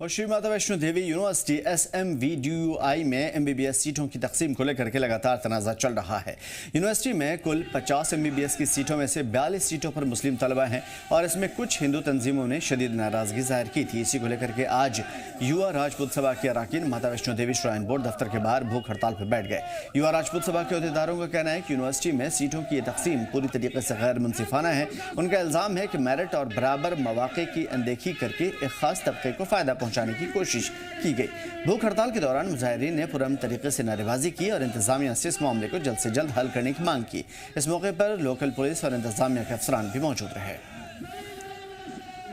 और श्री माता वैष्णो देवी university SMVDUI में MBBS सीटों की तकसीम को लेकर के लगातार तनाज़ा चल रहा है। यूनिवर्सिटी में कुल 50 MBBS की सीटों में से 42 सीटों पर मुस्लिम तलबा हैं और इसमें कुछ हिंदू तंजीमों ने शदीद नाराज़गी जाहिर की थी। इसी को लेकर के आज युवा राजपूत सभा के अरकान माता वैष्णो देवी श्राइन बोर्ड दफ्तर के बाहर भूख हड़ताल पर बैठ गए। युवा राजपूत सभा के अहदेदारों का कहना है कि यूनिवर्सिटी में सीटों की तकसीम पूरी तरीके से गैर मुनसिफाना है। उनका इल्ज़ाम है कि मेरिट और बराबर मौक़े की अनदेखी करके एक खास तबके को फ़ायदा पहुँचाने की कोशिश की गई। भूख हड़ताल के दौरान मुजाहिरीन ने पुरअमन तरीके से नारेबाजी की और इंतजामिया से इस मामले को जल्द से जल्द हल करने की मांग की। इस मौके पर लोकल पुलिस और इंतजामिया के अफसरान भी मौजूद रहे।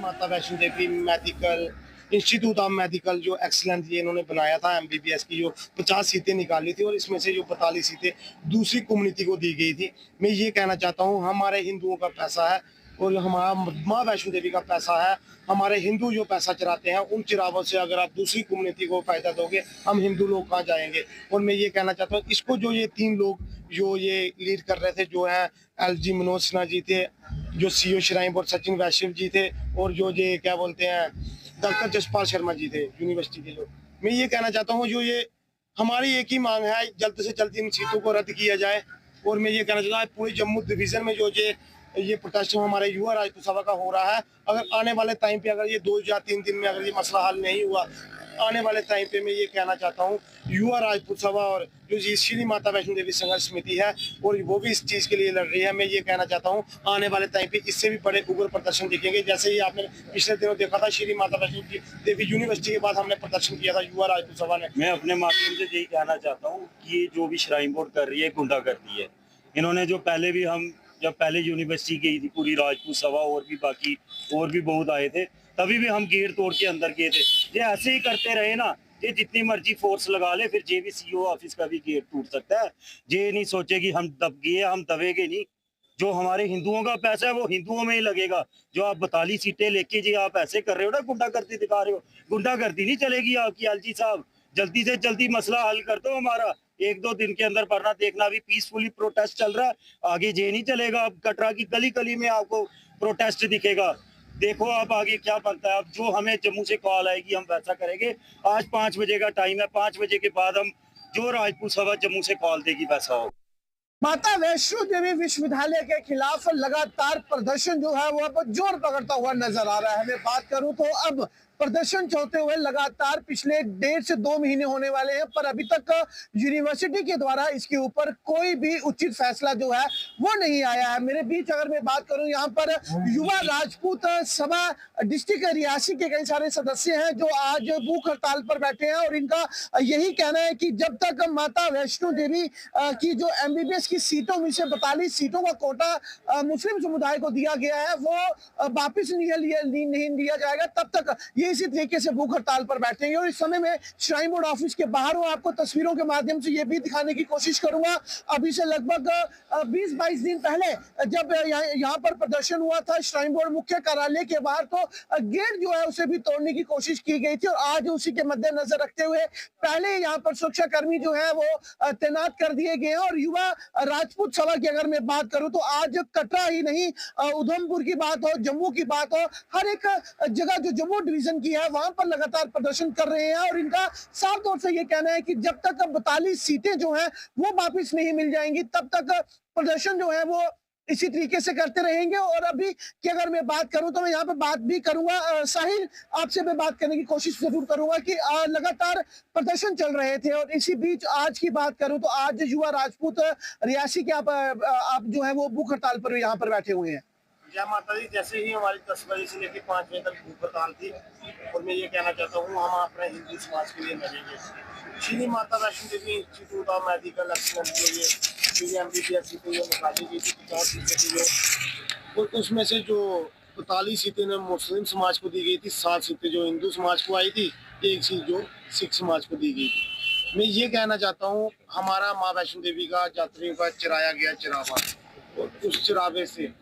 माता वैष्णो देवी मेडिकल इंस्टीट्यूट ऑफ मेडिकल जो एक्सीलेंस ये इन्होंने बनाया था MBBS की जो 50 सीटें निकाली थी और इसमें से जो 45 सीटें दूसरी कम्युनिटी को दी गई थी। मैं ये कहना चाहता हूँ हमारे हिंदुओं का पैसा है और हमारा माँ वैष्णो देवी का पैसा है। हमारे हिंदू जो पैसा चराते हैं उन चिरावों से अगर आप दूसरी कम्युनिटी को फायदा दोगे हम हिंदू लोग कहाँ जाएंगे। और मैं ये कहना चाहता हूँ इसको जो ये 3 लोग जो ये लीड कर रहे थे जो है LG मनोज सिन्हा जी थे, जो CEO श्राइन बोर्ड सचिन वैश्य जी थे और जो ये क्या बोलते हैं डॉक्टर जसपाल शर्मा जी थे यूनिवर्सिटी के लोग। मैं ये कहना चाहता हूँ जो ये हमारी एक ही मांग है जल्द से जल्द इन सीटों को रद्द किया जाए। और मैं ये कहना चाहता हूँ पूरे जम्मू डिवीजन में जो ये प्रोटेस्ट हमारे युवा राजपूत सभा का हो रहा है, अगर आने वाले टाइम पे अगर ये 2 या 3 दिन में अगर ये मसला हल नहीं हुआ, आने वाले टाइम पे मैं ये कहना चाहता हूँ युवा राजपूत सभा और जो श्री माता वैष्णो देवी संघर्ष समिति है और वो भी इस चीज़ के लिए लड़ रही है। मैं ये कहना चाहता हूँ आने वाले टाइम पे इससे भी बड़े उग्र प्रदर्शन दिखेंगे। जैसे ही आपने पिछले दिनों देखा था श्री माता वैष्णो देवी यूनिवर्सिटी के बाद हमने प्रदर्शन किया था युवा राजपूत सभा ने। मैं अपने माध्यम से यही कहना चाहता हूँ कि ये जो भी श्राइन बोर्ड कर रही है गुंडागर्दी है। इन्होंने जो पहले भी हम जब पहले यूनिवर्सिटी गई थी पूरी राजपूत सभा और भी बाकी और भी बहुत आए थे, तभी भी हम गेट तोड़ के अंदर गए थे। ये ऐसे ही करते रहे ना, ये जितनी मर्जी फोर्स लगा ले फिर जे भी CEO ऑफिस का भी गेट टूट सकता है। ये नहीं सोचे कि हम दब गए, हम दबेगे नहीं। जो हमारे हिंदुओं का पैसा है वो हिंदुओं में ही लगेगा। जो आप 42 सीटें लेके जी आप ऐसे कर रहे हो ना, गुंडागर्दी दिखा रहे हो, गुंडागर्दी नहीं चलेगी आपकी। LG साहब जल्दी से जल्दी मसला हल कर दो हमारा। 1-2 दिन के अंदर वरना देखना अभी पीसफुली प्रोटेस्ट चल रहा है, आगे ये नहीं चलेगा। अब कटरा की गली गली में आपको प्रोटेस्ट दिखेगा। देखो आप आगे क्या बनता है। अब जो हमें जम्मू से कॉल आएगी हम वैसा करेंगे। आज 5 बजे का टाइम है, 5 बजे के बाद हम जो राजपूत सभा जम्मू से कॉल देगी वैसा होगा। माता वैष्णो देवी विश्वविद्यालय के खिलाफ लगातार प्रदर्शन जो है वो अब जोर पकड़ता हुआ नजर आ रहा है। मैं बात करूं तो अब प्रदर्शन चलते हुए लगातार पिछले 1.5 से 2 महीने होने वाले हैं, पर अभी तक यूनिवर्सिटी के द्वारा इसके ऊपर कोई भी उचित फैसला जो है वो नहीं आया है। मेरे बीच अगर मैं बात करूं यहाँ पर युवा राजपूत सभा डिस्ट्रिक्ट रियासी के कई सारे सदस्य हैं जो आज भूख हड़ताल पर बैठे हैं और इनका यही कहना है कि जब तक माता वैष्णो देवी की जो MBBS की सीटों में से 42 सीटों का कोटा मुस्लिम समुदाय को दिया गया है वो वापिस नहीं दिया जाएगा, तब तक ये इसी तरीके से भूख हड़ताल पर बैठेंगे। और इस समय में श्राइन बोर्ड ऑफिस के बाहर हूं, आपको तस्वीरों के माध्यम से ये भी दिखाने की कोशिश करूंगा। अभी से लगभग 20-22 दिन पहले जब यहाँ पर प्रदर्शन हुआ था श्राइन बोर्ड मुख्य कार्यालय के बाहर, तो गेट जो है उसे भी तोड़ने की कोशिश की गई थी। और आज उसी के मद्देनजर रखते हुए पहले यहाँ पर सुरक्षा कर्मी जो है वो तैनात कर दिए गए हैं। और युवा राजपूत सभा की अगर मैं बात करूं तो आज कटरा ही नहीं, उधमपुर की बात हो, जम्मू की बात हो, हर एक जगह जो जम्मू डिवीजन की है वहां पर लगातार प्रदर्शन कर रहे हैं। और इनका साफ तौर से ये कहना है कि जब तक 42 सीटें जो हैं वो वापस नहीं मिल जाएंगी तब तक प्रदर्शन जो है वो इसी तरीके से करते रहेंगे। और अभी की अगर मैं बात करूं तो मैं यहाँ पे बात भी करूंगा, साहिल आपसे मैं बात करने की कोशिश जरूर करूंगा कि लगातार प्रदर्शन चल रहे थे। और इसी बीच आज की बात करूं तो आज युवा राजपूत रियासी के आप जो है वो भूख हड़ताल पर यहाँ पर बैठे हुए हैं। जय माता दी। जैसे ही हमारी 10 बजे से लेकर 5 बजे तक भूख हड़ताल थी और मैं ये कहना चाहता हूँ हम अपने हिंदू समाज के लिए लड़ेंगे। Shri Mata Vaishno Devi institute of medical excellence MBBS सीटें जो निकाली गई थी 50 सीटें थी जो, और उसमें से जो 45 सीटें ने मुस्लिम समाज को दी गई थी, 7 सीटें जो हिंदू समाज को आई थी, 1 सीट जो सिख समाज को दी गई थी। मैं ये कहना चाहता हूँ हमारा माँ वैष्णो देवी का यात्रियों का चराया गया चरावा और उस चरावे से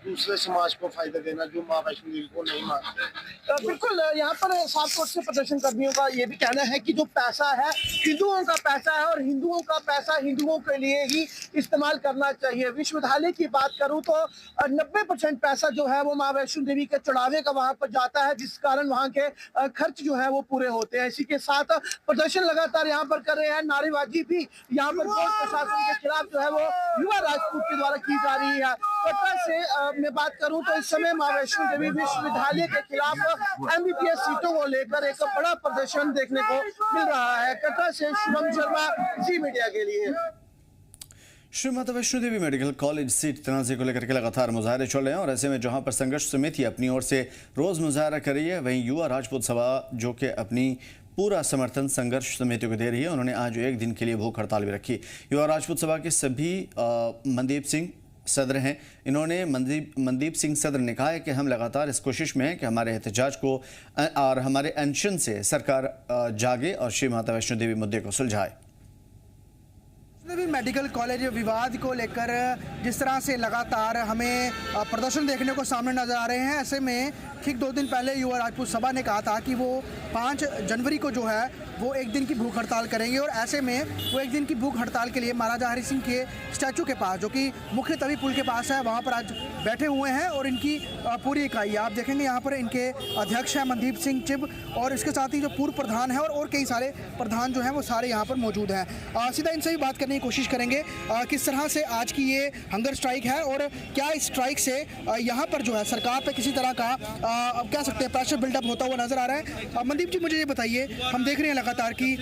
दूसरे समाज को फायदा देना जो माँ वैष्णो देवी को नहीं मानते। बिल्कुल, यहाँ पर साफ तौर से प्रदर्शन कर्मियों का ये भी कहना है कि जो पैसा है हिंदुओं का पैसा है और हिंदुओं का पैसा हिंदुओं के लिए ही इस्तेमाल करना चाहिए। विश्वविद्यालय की बात करूँ तो 90% पैसा जो है वो माँ वैष्णो देवी के चढ़ावे का वहाँ पर जाता है, जिस कारण वहाँ के खर्च जो है वो पूरे होते हैं। इसी के साथ प्रदर्शन लगातार यहाँ पर कर रहे हैं। नारेबाजी भी यहाँ पर बोर्ड प्रशासन के खिलाफ जो है वो युवा राजपूत के द्वारा की जा रही है। कटरा से मैं बात करूं तो इस समय मां वैष्णो देवी विश्वविद्यालय के खिलाफ एमबीबीएस सीटों को लेकर एक बड़ा प्रदर्शन देखने को मिल रहा है। कटरा से शुभम शर्मा, जी मीडिया के लिए। श्री माता वैष्णो देवी मेडिकल कॉलेज सीट तनाज़े को लेकर के लगातार मुजाहरे चल रहे हैं और ऐसे में जहां पर संघर्ष समिति अपनी ओर से रोज मुजाहरा कर रही है, वहीं युवा राजपूत सभा जो कि अपनी पूरा समर्थन संघर्ष समिति को दे रही है, उन्होंने आज एक दिन के लिए भूख हड़ताल भी रखी। युवा राजपूत सभा के सभी मनदीप सिंह सदर हैं। इन्होंने मनदीप सिंह सदर ने कहा है कि हम लगातार इस कोशिश में हैं कि हमारे एहतजाज को और हमारे अनशन से सरकार जागे और श्री माता वैष्णो देवी मुद्दे को सुलझाए। मेडिकल कॉलेज विवाद को लेकर जिस तरह से लगातार हमें प्रदर्शन देखने को सामने नजर आ रहे हैं, ऐसे में ठीक 2 दिन पहले युवा राजपूत सभा ने कहा था कि वो 5 जनवरी को जो है वो एक दिन की भूख हड़ताल करेंगे और ऐसे में वो एक दिन की भूख हड़ताल के लिए महाराजा हरि सिंह के स्टैचू के पास, जो कि मुख्य तवी पुल के पास है, वहाँ पर आज बैठे हुए हैं और इनकी पूरी इकाई आप देखेंगे यहाँ पर इनके अध्यक्ष हैं मनदीप सिंह चिब और इसके साथ ही जो पूर्व प्रधान है और कई सारे प्रधान जो हैं वो सारे यहाँ पर मौजूद हैं। सीधा इनसे भी बात करने की कोशिश करेंगे किस तरह से आज की ये हंगर स्ट्राइक है और क्या इस स्ट्राइक से यहाँ पर जो है सरकार पर किसी तरह का कह सकते हैं प्रेशर बिल्डअप होता हुआ नजर आ रहा है। मनदीप जी, मुझे ये बताइए, हम देख रहे हैं लगातार की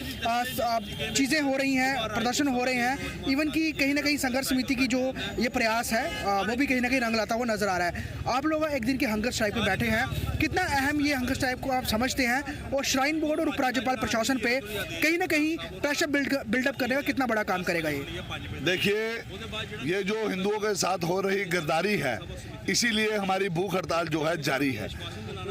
चीज़ें हो रही हैं, प्रदर्शन हो रहे हैं, इवन कि कहीं ना कहीं संघर्ष समिति की जो ये प्रयास है वो भी कहीं ना कहीं रंग लाता हुआ नजर आ रहा है। आप लोग एक दिन की हंगर स्ट्राइक में बैठे हैं, कितना अहम ये हंगर स्ट्राइक को आप समझते हैं और श्राइन बोर्ड और उपराज्यपाल प्रशासन पे कहीं ना कहीं प्रेशर बिल्डअप करने का कितना बड़ा काम करेगा ये? देखिए, ये जो हिंदुओं के साथ हो रही गिरदारी है, इसीलिए हमारी भूख हड़ताल जो है जारी है।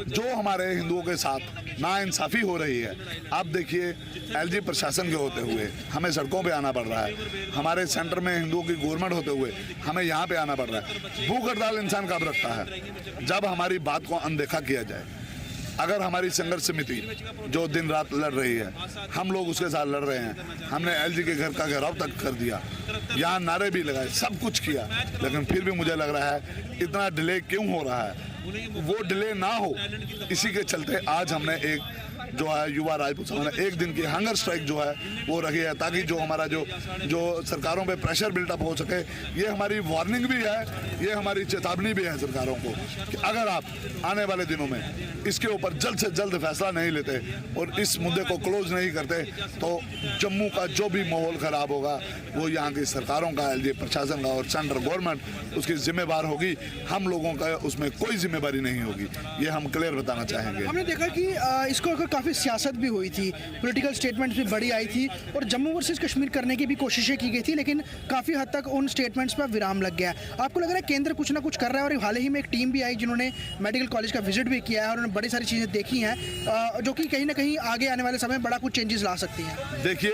जो हमारे हिंदुओं के साथ नाइंसाफ़ी हो रही है, आप देखिए एलजी प्रशासन के होते हुए हमें सड़कों पे आना पड़ रहा है, हमारे सेंटर में हिंदुओं की गवर्नमेंट होते हुए हमें यहाँ पे आना पड़ रहा है। भूख हड़ताल इंसान कब रखता है? जब हमारी बात को अनदेखा किया जाए। अगर हमारी संघर्ष समिति जो दिन रात लड़ रही है, हम लोग उसके साथ लड़ रहे हैं, हमने एलजी के घर का घेराव तक कर दिया, यहाँ नारे भी लगाए, सब कुछ किया, लेकिन फिर भी मुझे लग रहा है इतना डिले क्यों हो रहा है? वो डिले ना हो, इसी के चलते आज हमने एक जो है युवा राजपूत सभा ने एक दिन की हंगर स्ट्राइक जो है वो रखी है, ताकि जो हमारा जो सरकारों पे प्रेशर बिल्डअप हो सके। ये हमारी वार्निंग भी है, ये हमारी चेतावनी भी है सरकारों को कि अगर आप आने वाले दिनों में इसके ऊपर जल्द से जल्द फैसला नहीं लेते और इस मुद्दे को क्लोज नहीं करते, तो जम्मू का जो भी माहौल खराब होगा वो यहाँ की सरकारों का, एलजी प्रशासन का और सेंट्रल गवर्नमेंट उसकी जिम्मेवार होगी। हम लोगों का उसमें कोई जिम्मेवारी नहीं होगी, ये हम क्लियर बताना चाहेंगे। हमने देखा कि इसको काफ़ी सियासत भी हुई थी, पॉलिटिकल स्टेटमेंट्स भी बड़ी आई थी और जम्मू वर्सेस कश्मीर करने की भी कोशिशें की गई थी, लेकिन काफ़ी हद तक उन स्टेटमेंट्स पर विराम लग गया। आपको लग रहा है केंद्र कुछ ना कुछ कर रहा है? और हाल ही में एक टीम भी आई जिन्होंने मेडिकल कॉलेज का विजिट भी किया है और उन्होंने बड़ी सारी चीज़ें देखी हैं जो कि कहीं ना कहीं आगे आने वाले समय में बड़ा कुछ चेंजेस ला सकती हैं। देखिए,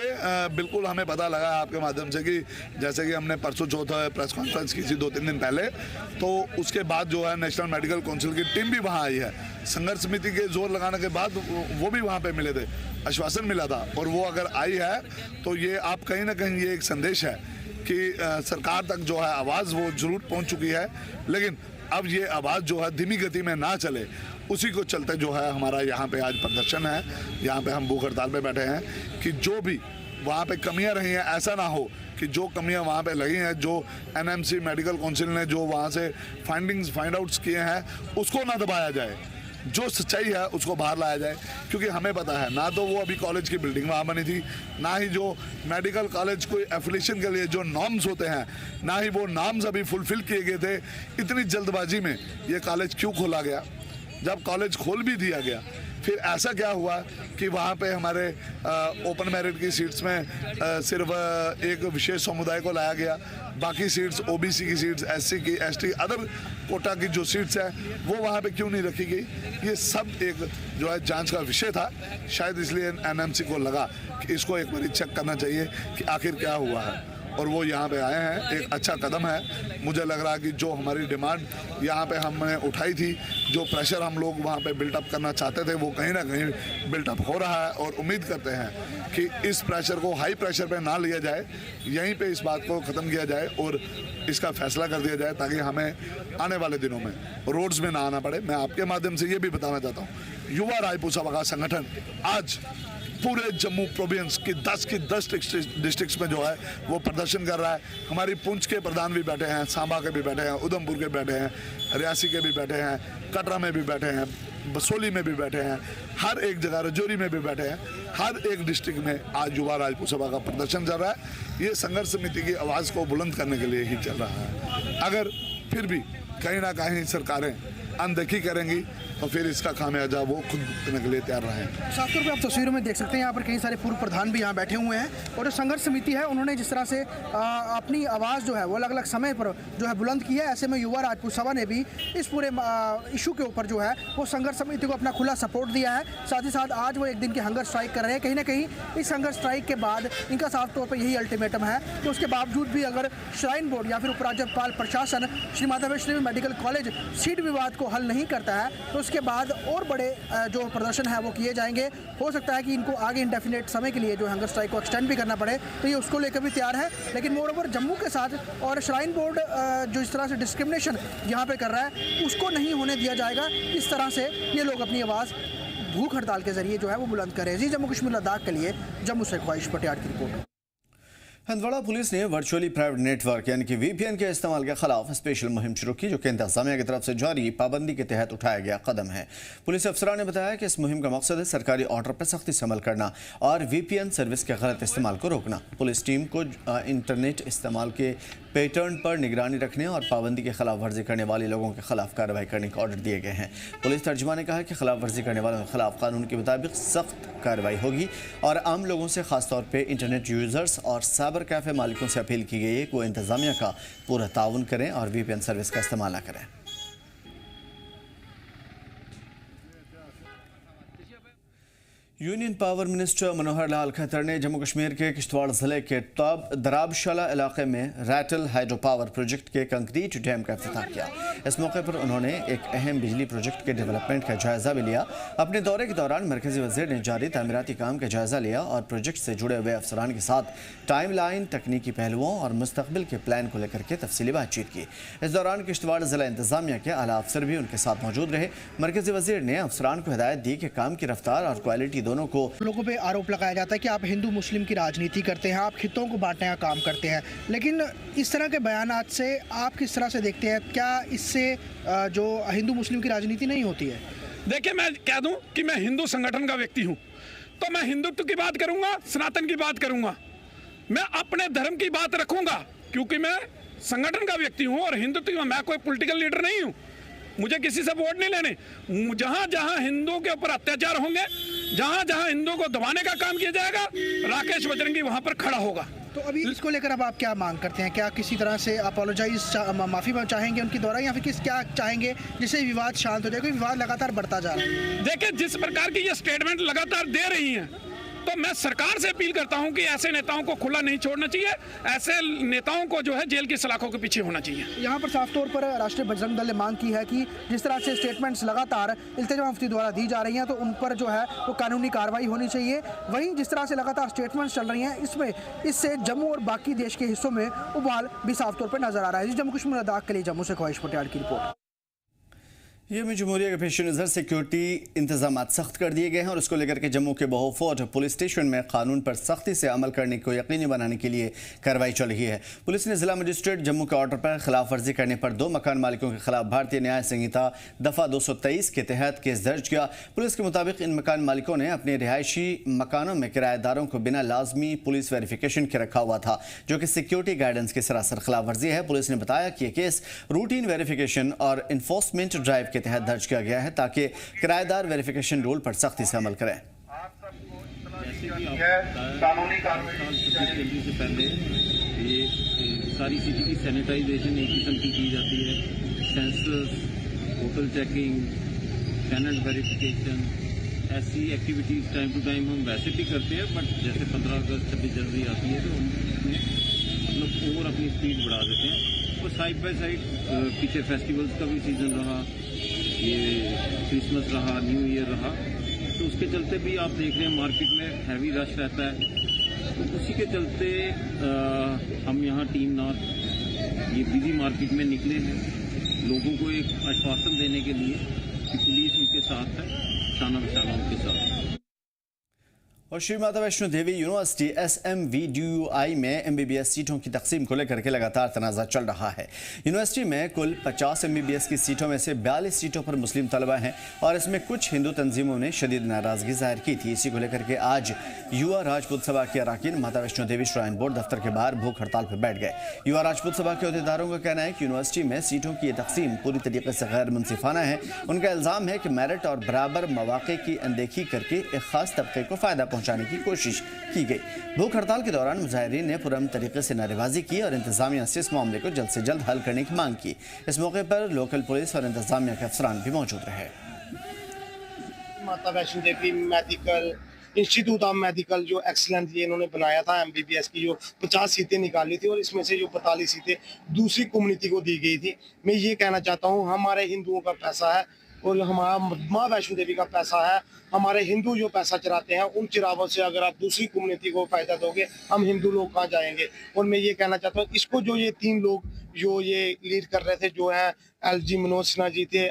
बिल्कुल हमें पता लगा आपके माध्यम से कि जैसे कि हमने परसों चौथा प्रेस कॉन्फ्रेंस की थी 2-3 दिन पहले, तो उसके बाद जो है नेशनल मेडिकल काउंसिल की टीम भी वहाँ आई है। संघर्ष समिति के जोर लगाने के बाद वो भी वहाँ पे मिले थे, आश्वासन मिला था, और वो अगर आई है तो ये आप कहीं ना कहीं ये एक संदेश है कि सरकार तक जो है आवाज़ वो जरूर पहुँच चुकी है, लेकिन अब ये आवाज़ जो है धीमी गति में ना चले, उसी को चलते जो है हमारा यहाँ पे आज प्रदर्शन है। यहाँ पे हम भूख हड़ताल पे बैठे हैं कि जो भी वहाँ पे कमियां रही हैं, ऐसा ना हो कि जो कमियां वहाँ पे लगी हैं, जो एनएमसी मेडिकल काउंसिल ने जो वहाँ से फाइंड आउट्स किए हैं, उसको ना दबाया जाए, जो सच्चाई है उसको बाहर लाया जाए। क्योंकि हमें पता है ना तो वो अभी कॉलेज की बिल्डिंग वहाँ बनी थी, ना ही जो मेडिकल कॉलेज कोई एफिलिएशन के लिए जो नॉर्म्स होते हैं, ना ही वो नॉर्म्स अभी फुलफिल किए गए थे। इतनी जल्दबाजी में ये कॉलेज क्यों खोला गया? जब कॉलेज खोल भी दिया गया, फिर ऐसा क्या हुआ कि वहाँ पे हमारे ओपन मेरिट की सीट्स में सिर्फ एक विशेष समुदाय को लाया गया, बाकी सीट्स ओबीसी की सीट्स, एससी की, एसटी, अदर कोटा की जो सीट्स हैं वो वहाँ पे क्यों नहीं रखी गई? ये सब एक जो है जांच का विषय था। शायद इसलिए एनएमसी को लगा कि इसको एक बार चेक करना चाहिए कि आखिर क्या हुआ है। और वो यहाँ पे आए हैं। एक अच्छा कदम है। मुझे लग रहा है कि जो हमारी डिमांड यहाँ पे हमने उठाई थी, जो प्रेशर हम लोग वहाँ पे बिल्टअप करना चाहते थे, वो कहीं ना कहीं बिल्टअप हो रहा है। और उम्मीद करते हैं कि इस प्रेशर को हाई प्रेशर पे ना लिया जाए, यहीं पे इस बात को ख़त्म किया जाए और इसका फैसला कर दिया जाए, ताकि हमें आने वाले दिनों में रोड्स में ना आना पड़े। मैं आपके माध्यम से ये भी बताना चाहता हूँ, युवा रायपुर सभा का संगठन आज पूरे जम्मू प्रोविंस की 10 डिस्ट्रिक्ट्स में जो है वो प्रदर्शन कर रहा है। हमारी पुंछ के प्रधान भी बैठे हैं, सांबा के भी बैठे हैं, उधमपुर के बैठे हैं, रियासी के भी बैठे हैं, कटरा में भी बैठे हैं, बसोली में भी बैठे हैं, हर एक जगह रजौरी में भी बैठे हैं। हर एक डिस्ट्रिक्ट में आज युवा राजपूत सभा का प्रदर्शन चल रहा है। ये संघर्ष समिति की आवाज़ को बुलंद करने के लिए ही चल रहा है। अगर फिर भी कहीं ना कहीं सरकारें अनदेखी करेंगी तो फिर इसका खामियाजा वो खुद भुगतने के लिए तैयार रहे। साफ तौर पे आप तस्वीरों में देख सकते हैं यहाँ पर कई सारे पूर्व प्रधान भी यहाँ बैठे हुए हैं और जो संघर्ष समिति है उन्होंने जिस तरह से अपनी आवाज़ जो है वो अलग अलग समय पर जो है बुलंद की है, ऐसे में युवा राजपूत सभा ने भी इस पूरे इशू के ऊपर जो है वो संघर्ष समिति को अपना खुला सपोर्ट दिया है। साथ ही साथ आज वो एक दिन की हंगर स्ट्राइक कर रहे हैं। कहीं ना कहीं इस हंगर स्ट्राइक के बाद इनका साफ तौर पर यही अल्टीमेटम है कि उसके बावजूद भी अगर श्राइन बोर्ड या फिर उपराज्यपाल प्रशासन श्री माता वैष्णो देवी मेडिकल कॉलेज सीट विवाद को हल नहीं करता है तो उसके बाद और बड़े जो प्रदर्शन है वो किए जाएंगे। हो सकता है कि इनको आगे इंडेफिनेट समय के लिए जो हंगर स्ट्राइक को एक्सटेंड भी करना पड़े, तो ये उसको लेकर भी तैयार है। लेकिन मोर ओवर जम्मू के साथ और श्राइन बोर्ड जो इस तरह से डिस्क्रिमिनेशन यहाँ पे कर रहा है उसको नहीं होने दिया जाएगा। इस तरह से ये लोग अपनी आवाज़ भूख हड़ताल के जरिए जो है वो बुलंद करें। जी जम्मू कश्मीर लद्दाख के लिए जम्मू से ख्वाहिश पटियाला की रिपोर्ट। हंदवाड़ा पुलिस ने वर्चुअली प्राइवेट नेटवर्क यानी कि VPN के इस्तेमाल के खिलाफ स्पेशल मुहिम शुरू की, जो कि इंतजामिया की तरफ से जारी पाबंदी के तहत उठाया गया कदम है। पुलिस अफसरान ने बताया कि इस मुहिम का मकसद है सरकारी ऑर्डर पर सख्ती से अमल करना और VPN सर्विस के गलत इस्तेमाल को रोकना। पुलिस टीम को इंटरनेट इस्तेमाल के पैटर्न पर निगरानी रखने और पाबंदी के खिलाफ वर्जी करने वाले लोगों के खिलाफ कार्रवाई करने के ऑर्डर दिए गए हैं। पुलिस तर्जुमा ने कहा कि खिलाफ वर्जी करने वालों के खिलाफ कानून के मुताबिक सख्त कार्रवाई होगी और आम लोगों से खासतौर पर इंटरनेट यूजर्स और साइबर कैफे मालिकों से अपील की गई है कि वो इंतजामिया का पूरा ताउन करें और VPN सर्विस का इस्तेमाल न करें। Union power minister Manohar Lal Khattar ने जम्मू कश्मीर के किश्तवाड़ जिले के दराबशाला इलाके में रैटल हाइड्रो पावर प्रोजेक्ट के कंक्रीट डैम का इफ्तिताह किया। इस मौके पर उन्होंने एक अहम बिजली प्रोजेक्ट के डेवलपमेंट का जायजा भी लिया। अपने दौरे के दौरान मरकजी वजीर ने जारी तामीराती काम का जायजा लिया और प्रोजेक्ट से जुड़े हुए अफसरान के साथ टाइम लाइन, तकनीकी पहलुओं और मुस्तकबिल के प्लान को लेकर के तफसीली बातचीत की। इस दौरान किश्तवाड़ जिला इंतजामिया के आला अफसर भी उनके साथ मौजूद रहे। मरकजी वजीर ने अफसरान को हिदायत दी कि काम की रफ्तार और क्वालिटी दोनों को लोगों पे आरोप लगाया जाता है कि आप हिंदू मुस्लिम की राजनीति करते हैं, आप खित्तों को बांटने का काम करते हैं। लेकिन इस तरह के बयानात से आप किस तरह से देखते हैं? क्या इससे जो हिंदू मुस्लिम की राजनीति नहीं होती है? देखिए, मैं कह दूं कि मैं हिंदू संगठन का व्यक्ति हूं, तो मैं हिंदुत्व की बात करूंगा, सनातन की बात करूंगा, मैं अपने धर्म की बात रखूंगा, क्योंकि मैं संगठन का व्यक्ति हूं और हिंदुत्व का, मैं कोई पॉलिटिकल लीडर नहीं हूं। मुझे किसी से वोट नहीं लेने। जहां जहां हिंदुओं के ऊपर अत्याचार होंगे, जहां जहां हिंदुओं को दबाने का काम किया जाएगा, राकेश बजरंगी वहां पर खड़ा होगा। तो अभी इसको लेकर अब आप क्या मांग करते हैं? क्या किसी तरह से अपोलोजाइज माफी चाहेंगे उनके द्वारा, या फिर क्या चाहेंगे जिससे विवाद शांत हो जाए? क्योंकि विवाद लगातार बढ़ता जा रहा है। देखिए, जिस प्रकार की ये स्टेटमेंट लगातार दे रही हैं, तो मैं सरकार से अपील करता हूं कि ऐसे नेताओं को खुला नहीं छोड़ना चाहिए। ऐसे नेताओं को जो है जेल की सलाखों के पीछे होना चाहिए। यहाँ पर साफ तौर पर राष्ट्रीय बजरंग दल ने मांग की है कि जिस तरह से स्टेटमेंट्स लगातार इल्तिजाम मुफ्ती द्वारा दी जा रही हैं, तो उन पर जो है वो कानूनी कार्रवाई होनी चाहिए। वहीं जिस तरह से लगातार स्टेटमेंट्स चल रही हैं, इससे जम्मू और बाकी देश के हिस्सों में उबाल भी साफ तौर पर नजर आ रहा है। जम्मू कश्मीर लद्दाख के लिए जम्मू से ख्वाहिश पटियाला की रिपोर्ट। ये में जमहूरिया के पेश नज़र सिक्योरिटी इंतजाम सख्त कर दिए गए हैं और उसको लेकर के जम्मू के बहुफौज पुलिस स्टेशन में कानून पर सख्ती से अमल करने को यकीनी बनाने के लिए कार्रवाई चल रही है। पुलिस ने जिला मजिस्ट्रेट जम्मू के ऑर्डर पर खिलाफ वर्जी करने पर 2 मकान मालिकों के खिलाफ भारतीय न्याय संहिता दफ़ा 223 के तहत केस दर्ज किया। पुलिस के मुताबिक इन मकान मालिकों ने अपने रिहायशी मकानों में किराएदारों को बिना लाजमी पुलिस वेरिफिकेशन के रखा हुआ था, जो कि सिक्योरिटी गाइडेंस की सरासर खिलाफ वर्जी है। पुलिस ने बताया कि यह केस रूटीन वेरिफिकेशन और इन्फोर्समेंट ड्राइव के तहत दर्ज किया गया है ताकि किराएदार वेरिफिकेशन रूल पर सख्ती से अमल करें। कानूनी कार्रवाई से पहले ये सारी सिटी की सैनिटाइजेशन एक किस्म की जाती है। Sensors, hotel checking, tenant verification, ऐसी एक्टिविटीज टाइम टू टाइम हम वैसे भी करते हैं, बट जैसे 15 अगस्त 26 जनवरी आती है तो हम मतलब और अपनी स्पीड बढ़ा देते हैं। और साइड बाय साइड पीछे फेस्टिवल्स का भी सीज़न रहा, ये क्रिसमस रहा, न्यू ईयर रहा, तो उसके चलते भी आप देख रहे हैं मार्केट में हैवी रश रहता है। तो उसी के चलते हम यहाँ टीम नॉर्थ ये बिजी मार्केट में निकले हैं लोगों को एक आश्वासन देने के लिए कि पुलिस उनके साथ है, शाना बशाना उनके साथ है। और श्री माता वैष्णो देवी यूनिवर्सिटी SMVDUI में MBBS सीटों की तकसीम को लेकर के लगातार तनाज़ा चल रहा है। यूनिवर्सिटी में कुल 50 MBBS की सीटों में से 42 सीटों पर मुस्लिम तलबा हैं और इसमें कुछ हिंदू तंजीमों ने शदीद नाराज़गी जाहिर की थी। इसी को लेकर के आज युवा राजपूत सभा के अरकान माता वैष्णो देवी श्राइन बोर्ड दफ्तर के बाहर भूख हड़ताल पर बैठ गए। युवा राजपूत सभा के अहदेदारों का कहना है कि यूनिवर्सिटी में सीटों की तकसीम पूरी तरीके से गैर मुनसिफाना है। उनका इल्ज़ाम है कि मेरिट और बराबर मौक़े की अनदेखी करके एक खास तबके को फ़ायदा पहुँचाने की कोशिश की गई। भूख हड़ताल के दौरान मुजाहिरीन ने पुरअमन तरीके से नारेबाजी की और इंतजामिया से इस मामले को जल्द से जल्द हल करने की मांग की। इस मौके पर लोकल पुलिस और इंतजामिया के अफसरान भी मौजूद रहे। माता वैष्णो देवी मेडिकल इंस्टीट्यूट ऑफ मेडिकल जो एक्सीलेंस ये इन्होंने बनाया था MBBS की जो 50 सीटें निकाली थी और इसमें से जो 45 सीटें दूसरी कम्युनिटी को दी गई थी। मैं ये कहना चाहता हूँ हमारे हिंदुओं का पैसा है और हमारा माँ वैष्णो देवी का पैसा है। हमारे हिंदू जो पैसा चराते हैं उन चिरावों से अगर आप दूसरी कम्युनिटी को फायदा दोगे, हम हिंदू लोग कहाँ जाएंगे। और मैं ये कहना चाहता हूँ इसको जो ये 3 लोग जो ये लीड कर रहे थे, जो हैं LG मनोज सिन्हा जी थे,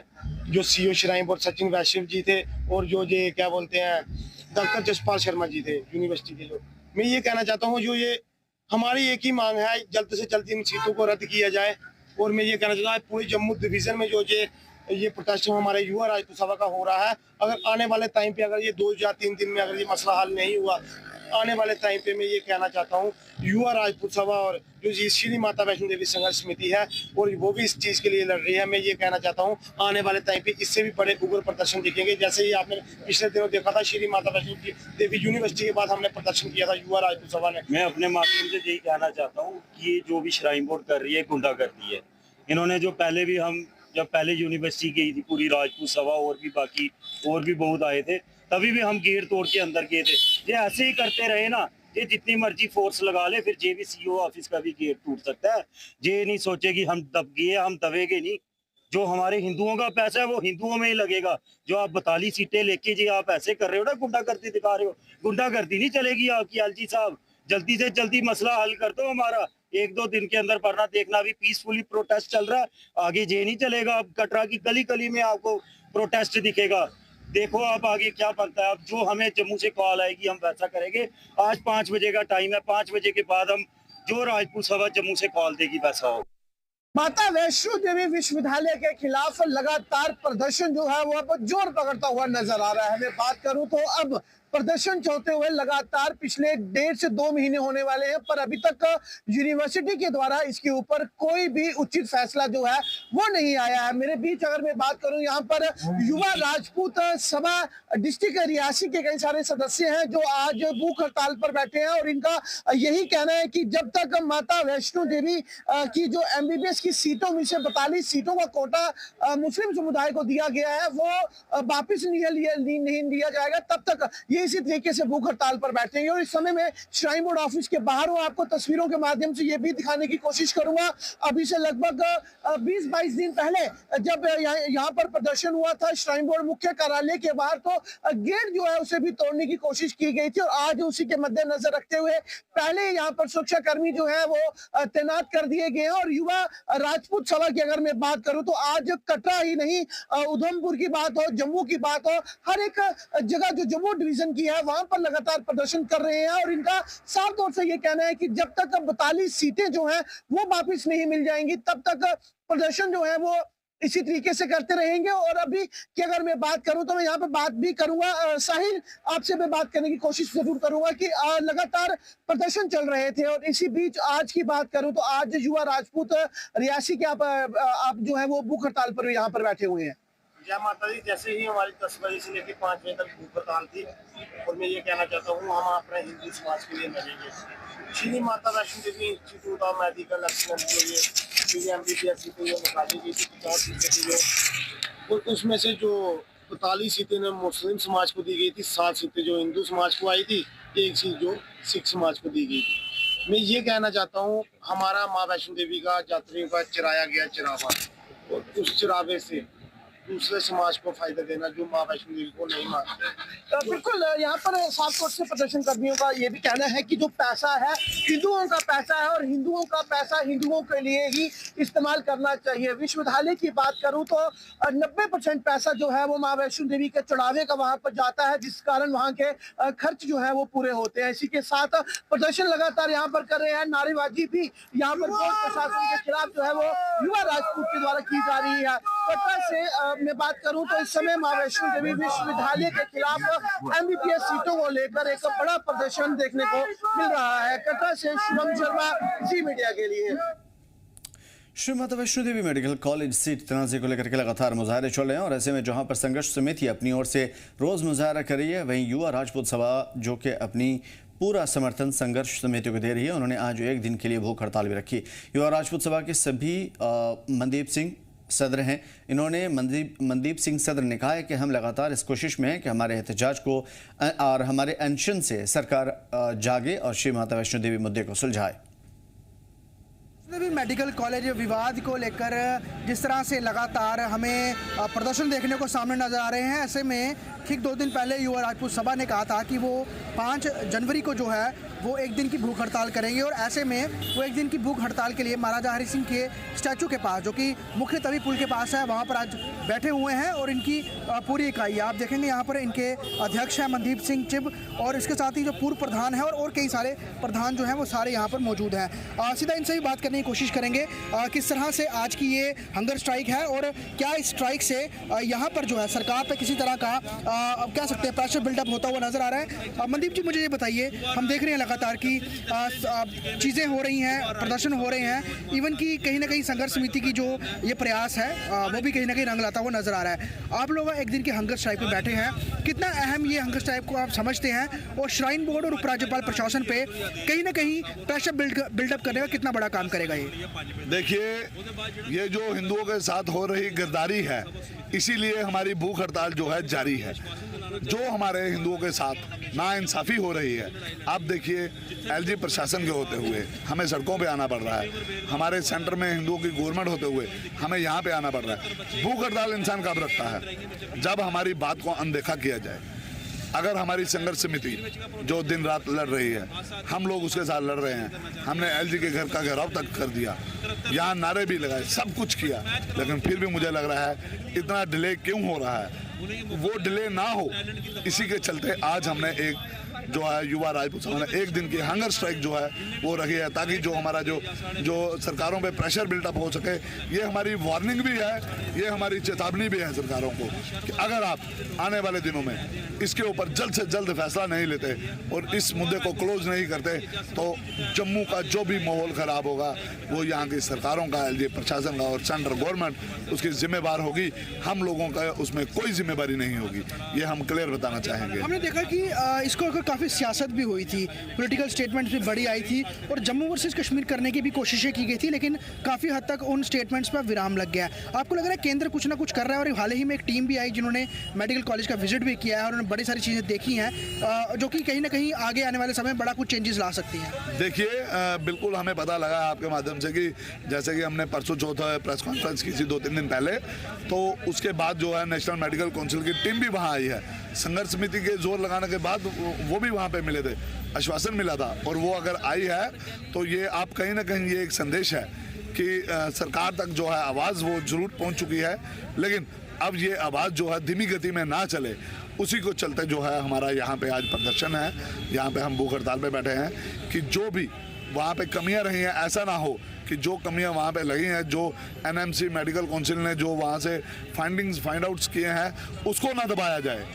जो CEO श्राइन बोर्ड सचिन वैश्य जी थे और जो ये क्या बोलते हैं डॉक्टर जसपाल शर्मा जी थे यूनिवर्सिटी के। जो मैं ये कहना चाहता हूँ जो ये हमारी एक ही मांग है, जल्द से जल्द इन सीटों को रद्द किया जाए। और मैं ये कहना चाहता हूँ पूरे जम्मू डिवीजन में जो ये प्रोटेस्ट हमारे युवा राजपूत सभा का हो रहा है, अगर आने वाले टाइम पे अगर ये 2 या 3 दिन में अगर ये मसला हल नहीं हुआ, आने वाले टाइम पे मैं ये कहना चाहता हूँ युवा राजपूत सभा और जो श्री माता वैष्णो देवी संघर्ष समिति है और वो भी इस चीज़ के लिए लड़ रही है। मैं ये कहना चाहता हूँ आने वाले टाइम पे इससे भी बड़े उग्र प्रदर्शन दिखेंगे। जैसे ही आपने पिछले दिनों देखा था श्री माता वैष्णो देवी यूनिवर्सिटी के बाद हमने प्रदर्शन किया था युवा राजपूत सभा ने। मैं अपने माध्यम से यही कहना चाहता हूँ कि ये जो भी श्राइन बोर्ड कर रही है गुंडागर्दी है। इन्होंने जो पहले भी हम जब पहले यूनिवर्सिटी गई थी पूरी राजपूत सभा और भी बाकी और भी बहुत आए थे, तभी भी हम गेट तोड़ के अंदर गए थे। ये ऐसे ही करते रहे ना, ये जितनी मर्जी फोर्स लगा ले फिर जे भी CEO ऑफिस का भी गेट टूट सकता है। ये नहीं सोचे कि हम दब गए, हम दबेगे नहीं। जो हमारे हिंदुओं का पैसा है वो हिंदुओं में ही लगेगा। जो आप 42 सीटें लेके जी आप ऐसे कर रहे हो ना, गुंडागर्दी दिखा रहे हो, गुंडागर्दी नहीं चलेगी आपकी। LG साहब जल्दी से जल्दी मसला हल कर दो हमारा। 1-2 दिन के अंदर वरना देखना भी पीसफुली प्रोटेस्ट चल रहा है, आगे ये नहीं चलेगा। अब कटरा की गली गली में आपको प्रोटेस्ट दिखेगा। देखो आप आगे क्या बनता है। अब जो हमें जम्मू से कॉल आएगी हम वैसा करेंगे। आज 5 बजे का टाइम है, 5 बजे के बाद हम जो राजपूत सभा जम्मू से कॉल देगी वैसा हो। माता वैष्णो देवी विश्वविद्यालय के खिलाफ लगातार प्रदर्शन जो है वो अब जोर पकड़ता हुआ नजर आ रहा है। मैं बात करूं तो अब प्रदर्शन चलते हुए लगातार पिछले 1.5 से 2 महीने होने वाले हैं, पर अभी तक यूनिवर्सिटी के द्वारा इसके ऊपर कोई भी उचित फैसला जो है वो नहीं आया है। मेरे बीच अगर मैं बात करूं यहाँ पर युवा राजपूत सभा डिस्ट्रिक्ट रियासी के कई सारे सदस्य हैं जो आज भूख हड़ताल पर बैठे हैं और इनका यही कहना है कि जब तक माता वैष्णो देवी की जो MBBS की सीटों में से 42 सीटों का कोटा मुस्लिम समुदाय को दिया गया है वो वापिस नहीं दिया जाएगा, तब तक ये इसी तरीके से भूख हड़ताल पर बैठेंगे। और इस समय में श्राइन बोर्ड ऑफिस के बाहर हूं, आपको तस्वीरों के माध्यम से ये भी दिखाने की कोशिश करूंगा। अभी से लगभग 20-22 दिन पहले जब यहाँ पर प्रदर्शन हुआ था श्राइन बोर्ड मुख्य कार्यालय के बाहर, तो गेट जो है उसे भी तोड़ने की कोशिश की गई थी। और आज उसी के मद्देनजर रखते हुए पहले यहाँ पर सुरक्षा कर्मी जो है वो तैनात कर दिए गए हैं। और युवा राजपूत सभा की अगर मैं बात करूं तो आज कटरा ही नहीं, उधमपुर की बात हो, जम्मू की बात हो, हर एक जगह जो जम्मू डिवीजन की है वहां पर लगातार प्रदर्शन कर रहे हैं। और इनका साफ तौर से ये कहना है कि जब तक 42 सीटें जो हैं वो वापस नहीं मिल जाएंगी तब तक प्रदर्शन जो है वो इसी तरीके से करते रहेंगे। और अभी की अगर मैं बात करूं तो मैं यहाँ पे बात भी करूंगा, साहिल आपसे मैं बात करने की कोशिश जरूर करूंगा कि लगातार प्रदर्शन चल रहे थे। और इसी बीच आज की बात करूं तो आज युवा राजपूत रियासी के आप जो है वो भूख हड़ताल पर यहाँ पर बैठे हुए हैं। जय माता दी। जैसे ही हमारी 10 बजे से लेकर 5 बजे तक भूख हड़ताल थी और मैं ये कहना चाहता हूँ हम अपने हिंदू समाज के लिए लड़ेंगे। Shri Mata Vaishno Devi institute of medical excellence जो ये MBBS सीटें जो निकाली गई थी 50 सीटें थी जो, और उसमें से जो 45 सीटें ने मुस्लिम समाज को दी गई थी, 7 सीटें जो हिंदू समाज को आई थी, 1 सीट जो सिख समाज को दी गई थी। मैं ये कहना चाहता हूँ, हमारा माँ वैष्णो देवी का यात्रियों का चराया गया चरावा और उस चरावे से दूसरे समाज को फायदा देना जो माँ वैष्णो देवी को नहीं मानते। बिल्कुल, यहाँ पर साफ तौर से प्रदर्शन कर्मियों का ये भी कहना है कि जो पैसा है हिंदुओं का पैसा है और हिंदुओं का पैसा हिंदुओं के लिए ही इस्तेमाल करना चाहिए। विश्वविद्यालय की बात करूँ तो 90% पैसा जो है वो माँ वैष्णो देवी के चढ़ावे का वहाँ पर जाता है, जिस कारण वहाँ के खर्च जो है वो पूरे होते हैं। इसी के साथ प्रदर्शन लगातार यहाँ पर कर रहे हैं, नारेबाजी भी यहाँ पर बोर्ड प्रशासन के खिलाफ जो है वो युवा राजपूत के द्वारा की जा रही है। कटरा से मैं बात करूं तो इस समय मां वैष्णो देवी विश्वविद्यालय के खिलाफ एमबीबीएस सीटों को लेकर एक बड़ा प्रदर्शन देखने को मिल रहा है। कटरा से शुभम शर्मा, जी मीडिया के लिए। श्री माता वैष्णो देवी मेडिकल कॉलेज सीट तनाज़े को लेकर के लगातार मुजाहरे चल रहे हैं और ऐसे में जहां पर संघर्ष समिति अपनी ओर से रोज मुजाहरा कर रही है, वहीं युवा राजपूत सभा जो कि अपनी पूरा समर्थन संघर्ष समिति को दे रही है, उन्होंने आज एक दिन के लिए भूख हड़ताल भी रखी। युवा राजपूत सभा के सभी मनदीप सिंह सदर हैं। इन्होंने मनदीप सिंह सदर ने कहा है कि हम लगातार इस कोशिश में हैं कि हमारे एहतजाज को और हमारे अनशन से सरकार जागे और श्री माता वैष्णो देवी मुद्दे को सुलझाए। मेडिकल कॉलेज विवाद को लेकर जिस तरह से लगातार हमें प्रदर्शन देखने को सामने नजर आ रहे हैं, ऐसे में ठीक 2 दिन पहले युवा राजपूत सभा ने कहा था कि वो 5 जनवरी को जो है वो एक दिन की भूख हड़ताल करेंगे और ऐसे में वो एक दिन की भूख हड़ताल के लिए महाराजा हरि सिंह के स्टैचू के पास, जो कि मुख्य तवी पुल के पास है, वहाँ पर आज बैठे हुए हैं और इनकी पूरी इकाई आप देखेंगे यहाँ पर इनके अध्यक्ष हैं मनदीप सिंह चिब और इसके साथ ही जो पूर्व प्रधान है और कई सारे प्रधान जो हैं वो सारे यहाँ पर मौजूद हैं। सीधा इनसे भी बात करने की कोशिश करेंगे किस तरह से आज की ये हंगर स्ट्राइक है और क्या इस स्ट्राइक से यहाँ पर जो है सरकार पर किसी तरह का कह सकते हैं प्रेशर बिल्डअप होता हुआ नजर आ रहा है। मनदीप जी, मुझे ये बताइए, हम देख रहे हैं लगातार की चीज़ें हो रही हैं, प्रदर्शन हो रहे हैं, इवन कि कहीं ना कहीं संघर्ष समिति की जो ये प्रयास है वो भी कहीं ना कहीं रंग लाता हुआ नजर आ रहा है। आप लोग एक दिन के हंगर स्ट्राइक में बैठे हैं, कितना अहम ये हंगर स्ट्राइक को आप समझते हैं और श्राइन बोर्ड और उपराज्यपाल प्रशासन पे कहीं ना कहीं प्रेशर बिल्डअप करने का कितना बड़ा काम करेगा ये? देखिए, ये जो हिंदुओं के साथ हो रही गिरदारी है, इसीलिए हमारी भूख हड़ताल जो है जारी है। जो हमारे हिंदुओं के साथ नाइंसाफ़ी हो रही है, आप देखिए एलजी प्रशासन के होते हुए हमें सड़कों पे आना पड़ रहा है, हमारे सेंटर में हिंदुओं की गवर्नमेंट होते हुए हमें यहाँ पे आना पड़ रहा है। भूख हड़ताल इंसान कब रखता है? जब हमारी बात को अनदेखा किया जाए। अगर हमारी संघर्ष समिति जो दिन रात लड़ रही है, हम लोग उसके साथ लड़ रहे हैं, हमने एलजी के घर का घेराव तक कर दिया, यहाँ नारे भी लगाए, सब कुछ किया, लेकिन फिर भी मुझे लग रहा है इतना डिले क्यों हो रहा है? वो डिले ना हो, इसी के चलते आज हमने एक जो है युवा राजपूत सभा ने एक दिन की हंगर स्ट्राइक जो है वो रखी है, ताकि जो हमारा जो सरकारों पे प्रेशर बिल्डअप हो सके। ये हमारी वार्निंग भी है, ये हमारी चेतावनी भी है सरकारों को कि अगर आप आने वाले दिनों में इसके ऊपर जल्द से जल्द फैसला नहीं लेते और इस मुद्दे को क्लोज नहीं करते, तो जम्मू का जो भी माहौल ख़राब होगा वो यहाँ की सरकारों का, एलजी प्रशासन का और सेंट्रल गवर्नमेंट उसकी जिम्मेवार होगी। हम लोगों का उसमें कोई जिम्मेवारी नहीं होगी, ये हम क्लियर बताना चाहेंगे। हमने देखा कि इसको काफ़ी सियासत भी हुई थी, पॉलिटिकल स्टेटमेंट्स भी बड़ी आई थी और जम्मू वर्सेस कश्मीर करने की भी कोशिशें की गई थी, लेकिन काफ़ी हद तक उन स्टेटमेंट्स पर विराम लग गया। आपको लग रहा है केंद्र कुछ ना कुछ कर रहा है? और हाल ही में एक टीम भी आई जिन्होंने मेडिकल कॉलेज का विजिट भी किया है और उन्होंने बड़ी सारी चीज़ें देखी हैं जो कि कहीं ना कहीं आगे आने वाले समय में बड़ा कुछ चेंजेस ला सकती हैं। देखिए, बिल्कुल हमें पता लगा आपके माध्यम से कि जैसे कि हमने परसों चौथा प्रेस कॉन्फ्रेंस की थी 2-3 दिन पहले, तो उसके बाद जो है नेशनल मेडिकल काउंसिल की टीम भी वहाँ आई है। संघर्ष समिति के जोर लगाने के बाद वो भी वहाँ पे मिले थे, आश्वासन मिला था, और वो अगर आई है तो ये आप कहीं ना कहीं ये एक संदेश है कि सरकार तक जो है आवाज़ वो जरूर पहुँच चुकी है, लेकिन अब ये आवाज़ जो है धीमी गति में ना चले, उसी को चलते जो है हमारा यहाँ पे आज प्रदर्शन है। यहाँ पे हम भूख हड़ताल पे बैठे हैं कि जो भी वहाँ पे कमियां रही हैं, ऐसा ना हो कि जो कमियां वहाँ पे लगी हैं, जो एनएमसी मेडिकल काउंसिल ने जो वहाँ से फाइंड आउट्स किए हैं, उसको ना दबाया जाए,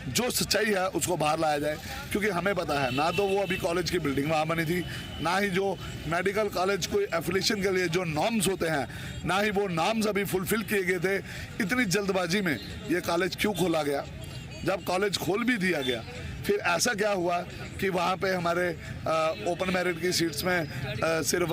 जो सच्चाई है उसको बाहर लाया जाए। क्योंकि हमें पता है ना तो वो अभी कॉलेज की बिल्डिंग वहाँ बनी थी, ना ही जो मेडिकल कॉलेज कोई एफिलिएशन के लिए जो नॉर्म्स होते हैं, ना ही वो नॉर्म्स अभी फुलफिल किए गए थे। इतनी जल्दबाजी में ये कॉलेज क्यों खोला गया? जब कॉलेज खोल भी दिया गया फिर ऐसा क्या हुआ कि वहाँ पे हमारे ओपन मेरिट की सीट्स में सिर्फ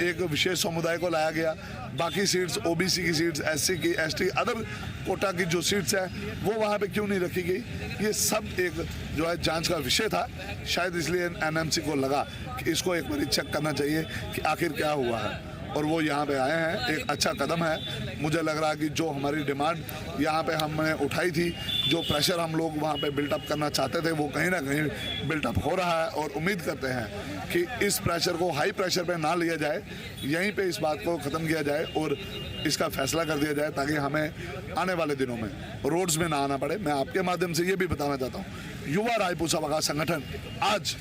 एक विशेष समुदाय को लाया गया, बाकी सीट्स ओबीसी की सीट्स, एससी की, एसटी, अदर कोटा की जो सीट्स हैं वो वहाँ पे क्यों नहीं रखी गई? ये सब एक जो है जांच का विषय था। शायद इसलिए एनएमसी को लगा कि इसको एक बार चेक करना चाहिए कि आखिर क्या हुआ है, और वो यहाँ पे आए हैं। एक अच्छा कदम है। मुझे लग रहा है कि जो हमारी डिमांड यहाँ पे हमने उठाई थी, जो प्रेशर हम लोग वहाँ पे बिल्टअप करना चाहते थे, वो कहीं ना कहीं बिल्टअप हो रहा है, और उम्मीद करते हैं कि इस प्रेशर को हाई प्रेशर पे ना लिया जाए, यहीं पे इस बात को ख़त्म किया जाए और इसका फैसला कर दिया जाए, ताकि हमें आने वाले दिनों में रोड्स में ना आना पड़े। मैं आपके माध्यम से ये भी बताना चाहता हूँ, युवा राजपूत सभा का संगठन आज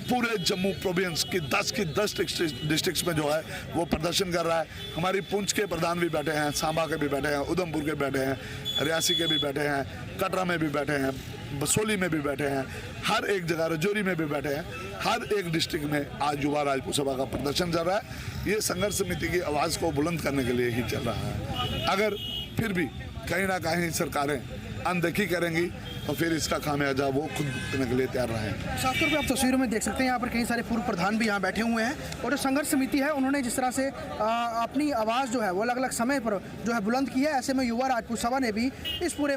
पूरे जम्मू प्रोविंस की 10 डिस्ट्रिक्ट्स में जो है वो प्रदर्शन कर रहा है। हमारी पुंछ के प्रधान भी बैठे हैं, सांबा के भी बैठे हैं, उधमपुर के बैठे हैं, रियासी के भी बैठे हैं, कटरा में भी बैठे हैं, बसोली में भी बैठे हैं, हर एक जगह राजौरी में भी बैठे हैं। हर एक डिस्ट्रिक्ट में आज युवा राजपूत सभा का प्रदर्शन चल रहा है। ये संघर्ष समिति की आवाज़ को बुलंद करने के लिए ही चल रहा है। अगर फिर भी कहीं ना कहीं सरकारें अनदेखी करेंगी तो फिर इसका खामियाजा वो खुद भुगतने के लिए तैयार रहे। साफ तौर पे आप तस्वीरों में देख सकते हैं यहाँ पर कई सारे पूर्व प्रधान भी यहाँ बैठे हुए हैं, और जो संघर्ष समिति है उन्होंने जिस तरह से अपनी आवाज़ जो है वो अलग अलग समय पर जो है बुलंद की है, ऐसे में युवा राजपूत सभा ने भी इस पूरे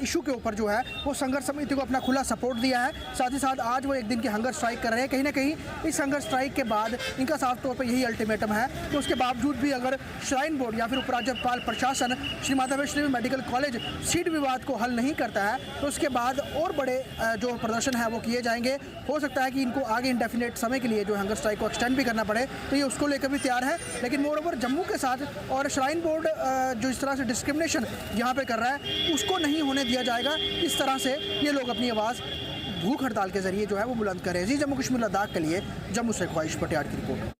इशू के ऊपर जो है वो संघर्ष समिति को अपना खुला सपोर्ट दिया है। साथ ही साथ आज वो एक दिन की हंगर स्ट्राइक कर रहे हैं। कहीं ना कहीं इस हंगर स्ट्राइक के बाद इनका साफ तौर पर यही अल्टीमेटम है कि उसके बावजूद भी अगर श्राइन बोर्ड या फिर उपराज्यपाल प्रशासन श्री माता वैष्णो देवी मेडिकल कॉलेज सीट विवाद को हल नहीं करता है, तो उसके बाद और बड़े जो प्रदर्शन है वो किए जाएंगे। हो सकता है कि इनको आगे इंडेफिनेट समय के लिए जो हंगर स्ट्राइक को एक्सटेंड भी करना पड़े, तो ये उसको लेकर भी तैयार है। लेकिन मोर ओवर जम्मू के साथ और श्राइन बोर्ड जो इस तरह से डिस्क्रिमिनेशन यहाँ पे कर रहा है उसको नहीं होने दिया जाएगा। इस तरह से ये लोग अपनी आवाज़ भूख हड़ताल के जरिए जो है वो बुलंद करें। जी, जम्मू कश्मीर लद्दाख के लिए जम्मू से ख्वाहिश पटियाला की रिपोर्ट।